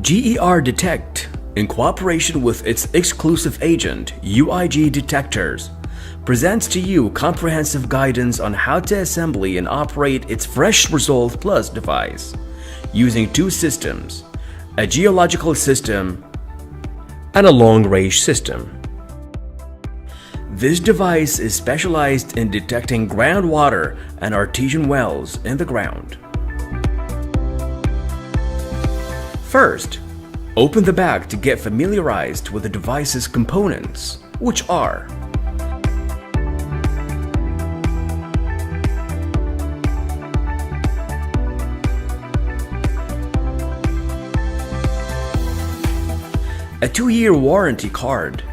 GER DETECT, in cooperation with its exclusive agent, UIG Detectors, presents to you comprehensive guidance on how to assemble and operate its Fresh Result Plus device using two systems, a geological system and a long-range system. This device is specialized in detecting groundwater and artesian wells in the ground. First, open the bag to get familiarized with the device's components, which are a 2-year warranty card,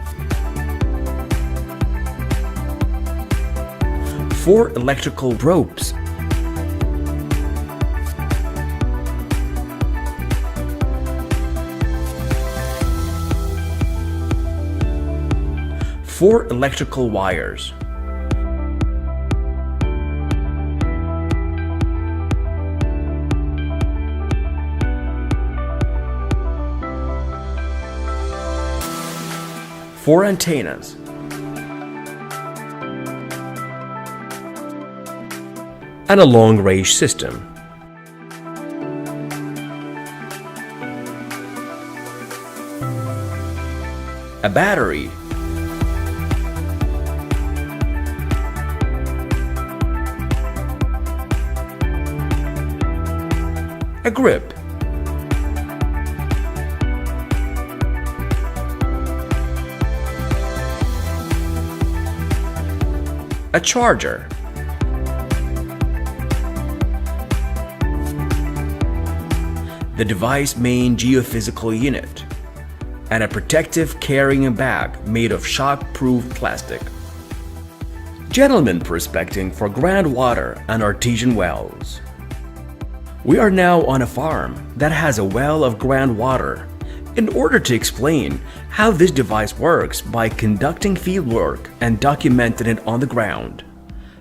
4 electrical ropes, four electrical wires, four antennas, and a long-range system. A battery, a grip, a charger, the device main geophysical unit, and a protective carrying bag made of shock-proof plastic. Gentlemen prospecting for groundwater and artesian wells. We are now on a farm that has a well of groundwater. In order to explain how this device works by conducting fieldwork and documenting it on the ground.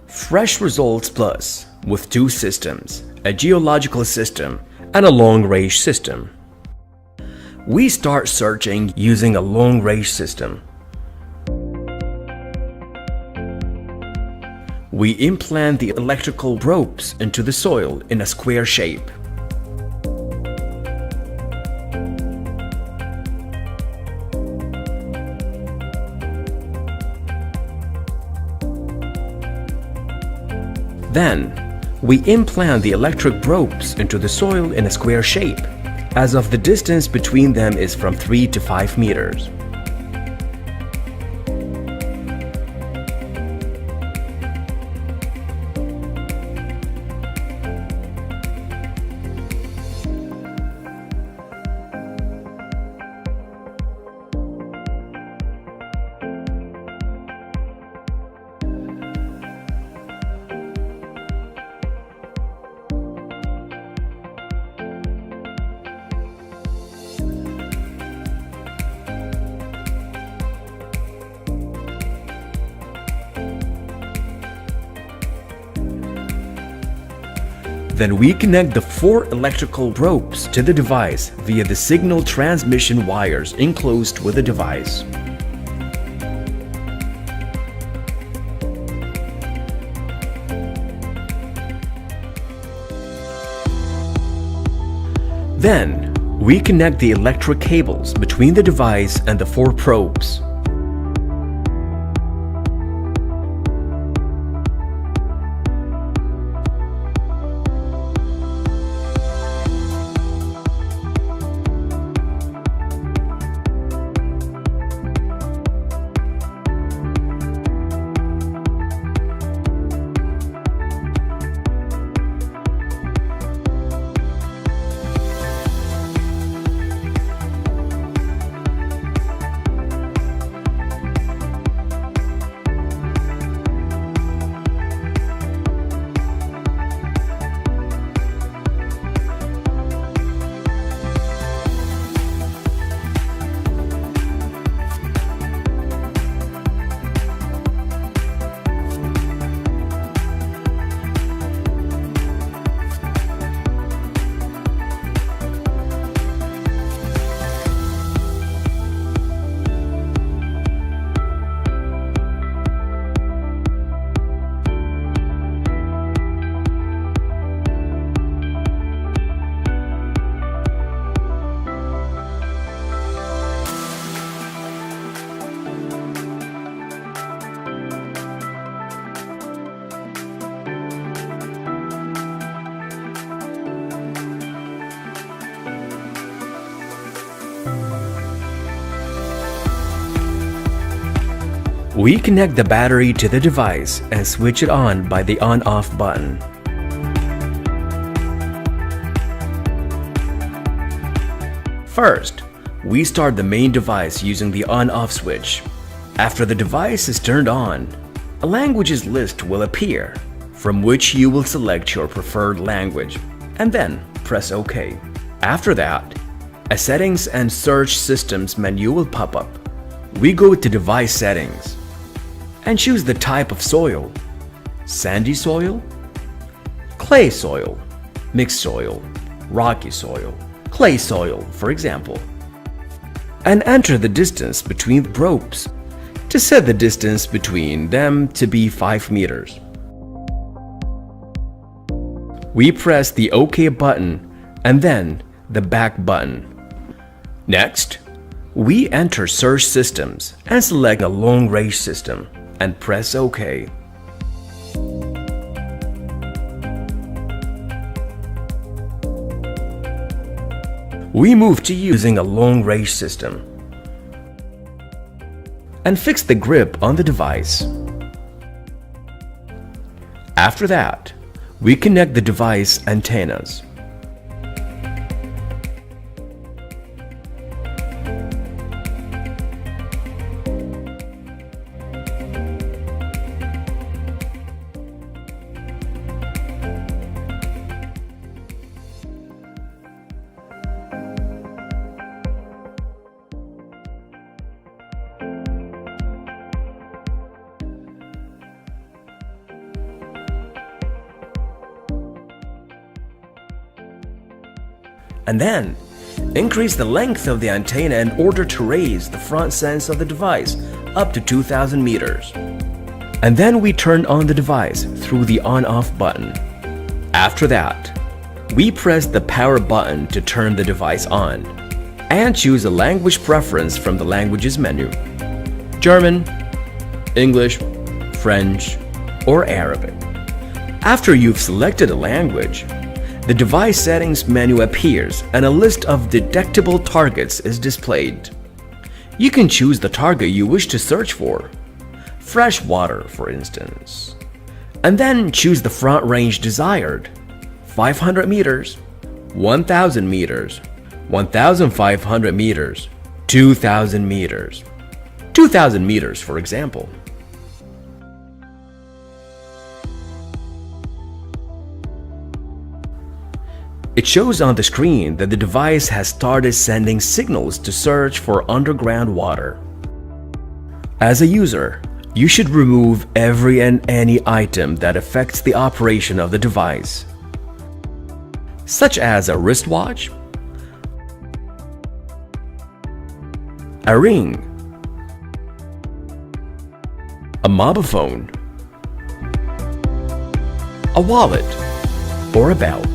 Fresh Results Plus with two systems, a geological system and a long-range system. We start searching using a long-range system. We implant the electrical ropes into the soil in a square shape. Then, we implant the electric ropes into the soil in a square shape, as of the distance between them is from 3 to 5 meters. Then we connect the 4 electrical ropes to the device via the signal transmission wires enclosed with the device. Then, we connect the electric cables between the device and the 4 probes. We connect the battery to the device and switch it on by the on-off button. First, we start the main device using the on-off switch. After the device is turned on, a languages list will appear, from which you will select your preferred language, and then press OK. After that, a Settings and Search Systems menu will pop up. We go to Device Settings and choose the type of soil: sandy soil, clay soil, mixed soil, rocky soil, clay soil, for example, and enter the distance between the probes. To set the distance between them to be 5 meters. We press the OK button and then the back button. Next, we enter Search Systems and select a long range system and press OK. We move to using a long range system and fix the grip on the device. After that, we connect the device antennas. And then, increase the length of the antenna in order to raise the front sense of the device up to 2,000 meters. And then we turn on the device through the on-off button. After that, we press the power button to turn the device on and choose a language preference from the languages menu: German, English, French, or Arabic. After you've selected a language, the device settings menu appears and a list of detectable targets is displayed. You can choose the target you wish to search for, fresh water for instance, and then choose the front range desired: 500 meters, 1,000 meters, 1,500 meters, 2,000 meters, 2,000 meters for example. It shows on the screen that the device has started sending signals to search for underground water. As a user, you should remove every and any item that affects the operation of the device, such as a wristwatch, a ring, a mobile phone, a wallet, or a belt.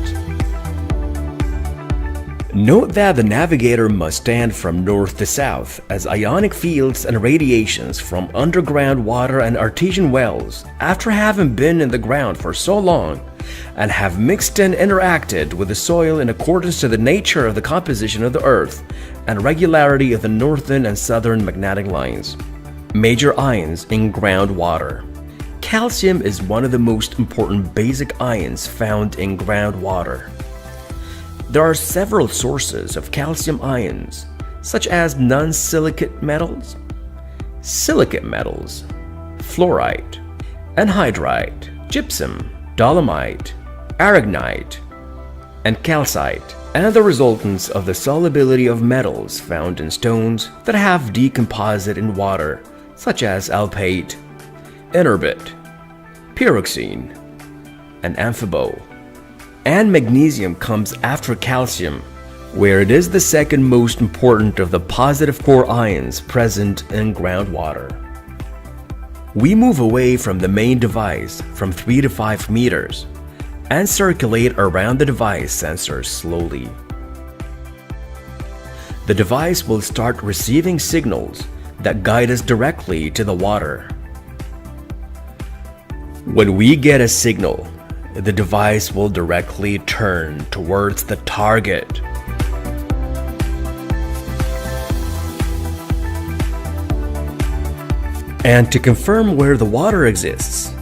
Note that the navigator must stand from north to south, as ionic fields and radiations from underground water and artesian wells, after having been in the ground for so long and have mixed and interacted with the soil in accordance to the nature of the composition of the earth and regularity of the northern and southern magnetic lines. Major ions in groundwater. Calcium is one of the most important basic ions found in groundwater. There are several sources of calcium ions, such as non-silicate metals, silicate metals, fluorite, anhydrite, gypsum, dolomite, aragonite, and calcite, and the resultants of the solubility of metals found in stones that have decomposed in water, such as alpate, inerbit, pyroxene, and amphibole. And magnesium comes after calcium, where it is the second most important of the positive core ions present in groundwater. We move away from the main device from 3 to 5 meters and circulate around the device sensor slowly. The device will start receiving signals that guide us directly to the water. When we get a signal, the device will directly turn towards the target. And to confirm where the water exists,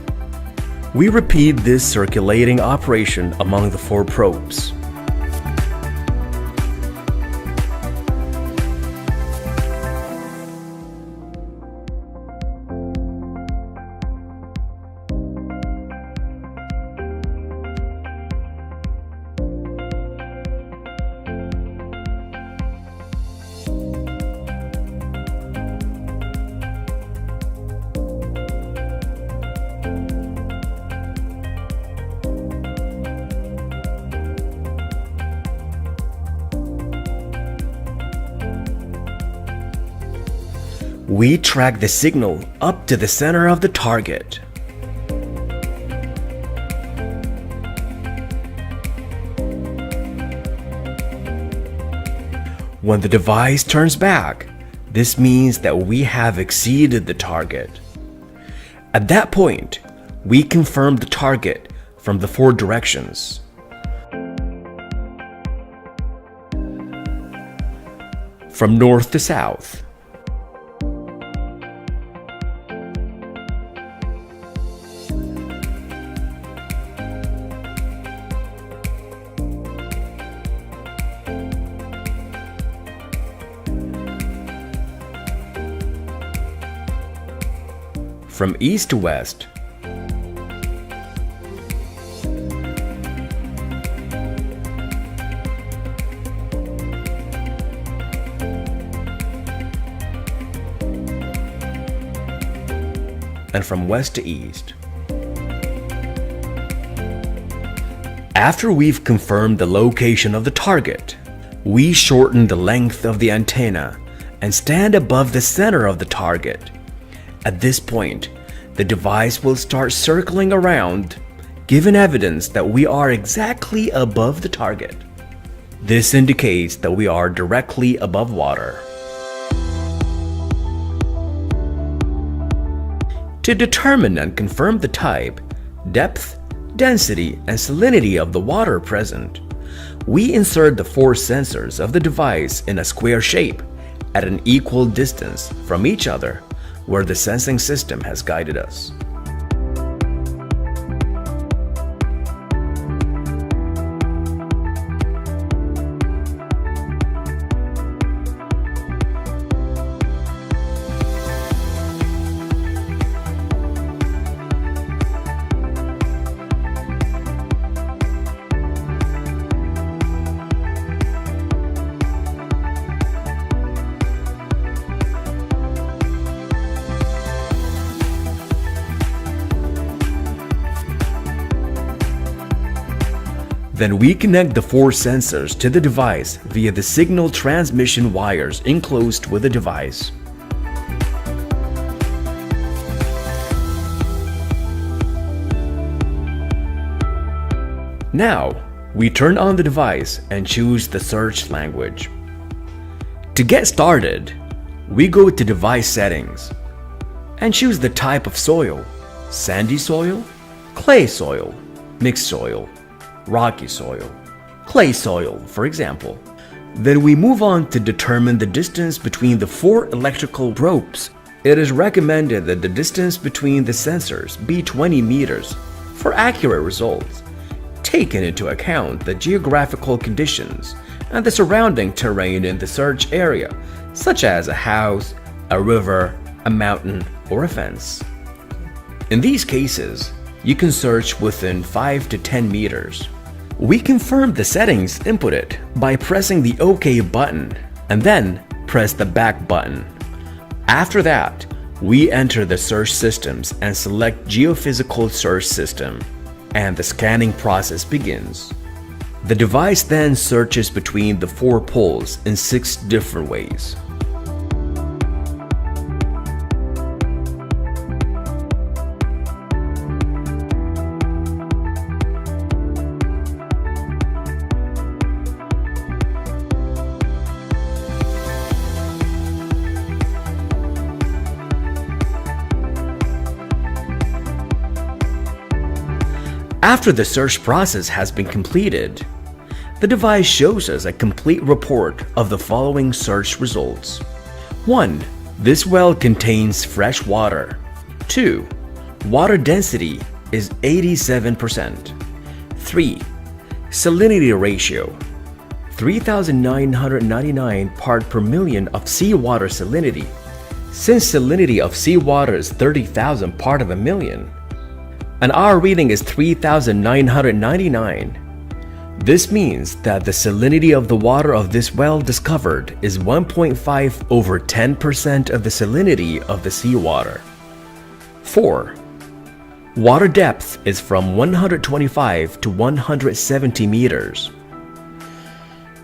we repeat this circulating operation among the 4 probes. We track the signal up to the center of the target. When the device turns back, this means that we have exceeded the target. At that point, we confirm the target from the 4 directions. From north to south, from east to west, and from west to east. After we've confirmed the location of the target, we shorten the length of the antenna and stand above the center of the target. At this point, the device will start circling around, giving evidence that we are exactly above the target. This indicates that we are directly above water. To determine and confirm the type, depth, density, and salinity of the water present, we insert the 4 sensors of the device in a square shape at an equal distance from each other, where the sensing system has guided us. Then we connect the 4 sensors to the device via the signal transmission wires enclosed with the device. Now, we turn on the device and choose the search language. To get started, we go to Device Settings and choose the type of soil: sandy soil, clay soil, mixed soil, rocky soil, clay soil, for example. Then we move on to determine the distance between the 4 electrical probes. It is recommended that the distance between the sensors be 20 meters for accurate results, taking into account the geographical conditions and the surrounding terrain in the search area, such as a house, a river, a mountain, or a fence. In these cases, you can search within 5 to 10 meters. We confirm the settings inputted by pressing the OK button and then press the back button. After that, we enter the search systems and select Geophysical Search System, and the scanning process begins. The device then searches between the 4 poles in 6 different ways. After the search process has been completed, the device shows us a complete report of the following search results. 1. This well contains fresh water. 2. Water density is 87%. 3. Salinity ratio 3,999 part per million of seawater salinity. Since salinity of seawater is 30,000 part of a million, and our reading is 3,999, this means that the salinity of the water of this well discovered is 1.5 over 10% of the salinity of the seawater. 4. Water depth is from 125 to 170 meters.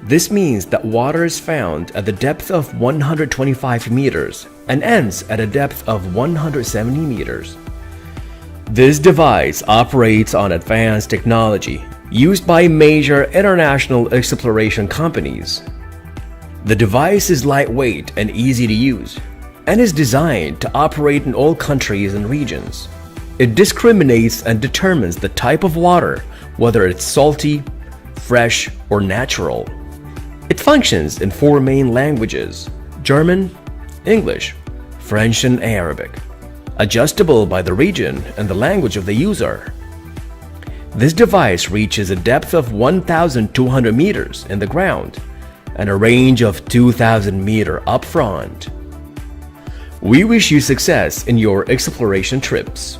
This means that water is found at the depth of 125 meters and ends at a depth of 170 meters. This device operates on advanced technology used by major international exploration companies. The device is lightweight and easy to use, and is designed to operate in all countries and regions. It discriminates and determines the type of water, whether it's salty, fresh, or natural. It functions in 4 main languages: German, English, French, and Arabic, adjustable by the region and the language of the user. This device reaches a depth of 1,200 meters in the ground and a range of 2,000 meters up front. We wish you success in your exploration trips.